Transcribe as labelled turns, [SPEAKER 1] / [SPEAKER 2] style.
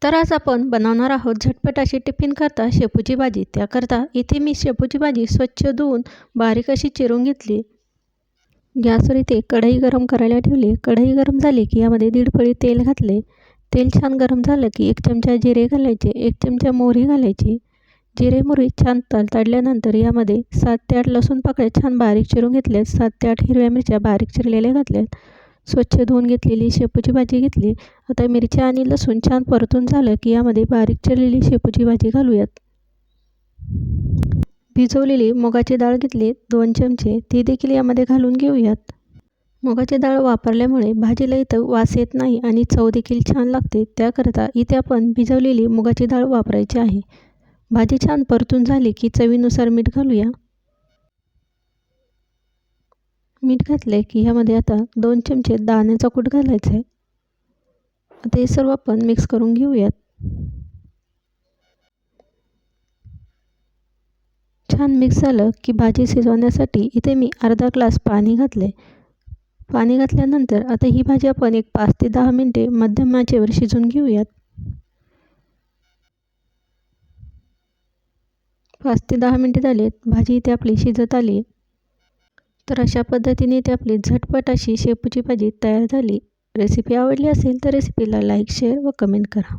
[SPEAKER 1] तर आज आपण बनवणार आहोत झटपट अशी टिफिन करता शेपूची भाजी। त्याकरता इथे मी शेपूची भाजी स्वच्छ धुवून बारीक अशी चिरून घेतली। गॅसवर इथे कढई गरम करायला ठेवली। कढई गरम झाली की यामध्ये 1.5 पळी तेल घातले। तेल छान गरम झालं की 1 चमचा जिरे घालायचे, 1 चमचा मोहरी घालायची। जिरे मोहरी छान तडतडल्यानंतर यामध्ये 7 ते 8 लसूण पाकळ्या छान बारीक चिरून घेतल्यात, 7 ते 8 हिरव्या मिरच्या बारीक चिरलेल्या घातल्यात। स्वच्छ धुवून घेतलेली शेपूची भाजी घेतली। आता मिरच्या आणि लसूण छान परतून झालं की यामध्ये बारीक चिरलेली शेपूची भाजी घालूयात। भिजवलेली मुगाची डाळ घेतली 2 चमचे, ती देखील यामध्ये घालून घेऊयात। मुगाची डाळ वापरल्यामुळे भाजीला इथं वास येत नाही आणि चव देखील छान लागते। त्याकरता इथे आपण भिजवलेली मुगाची डाळ वापरायची आहे। भाजी छान परतून झाली की चवीनुसार मीठ घालूया। मीठ घातले की यामध्ये आता 2 चमचे दाण्याचा कूट घालायचा आहे। आता हे सर्व आपण मिक्स करून घेऊयात। छान मिक्स झालं की भाजी शिजवण्यासाठी इथे मी अर्धा ग्लास पाणी घातले। पाणी घातल्यानंतर आता ही भाजी आपण एक 5 ते 10 मिनिटे मध्यम आचेवर शिजवून घेऊयात। 5 ते 10 मिनिटे झालीत, भाजी इथे आपली शिजत आली। तर अशा पद्धतीने इथे आपली झटपट अशी शेपूची भाजी तयार झाली। रेसिपी आवडली असेल तर रेसिपीला लाईक, शेअर व कमेंट करा।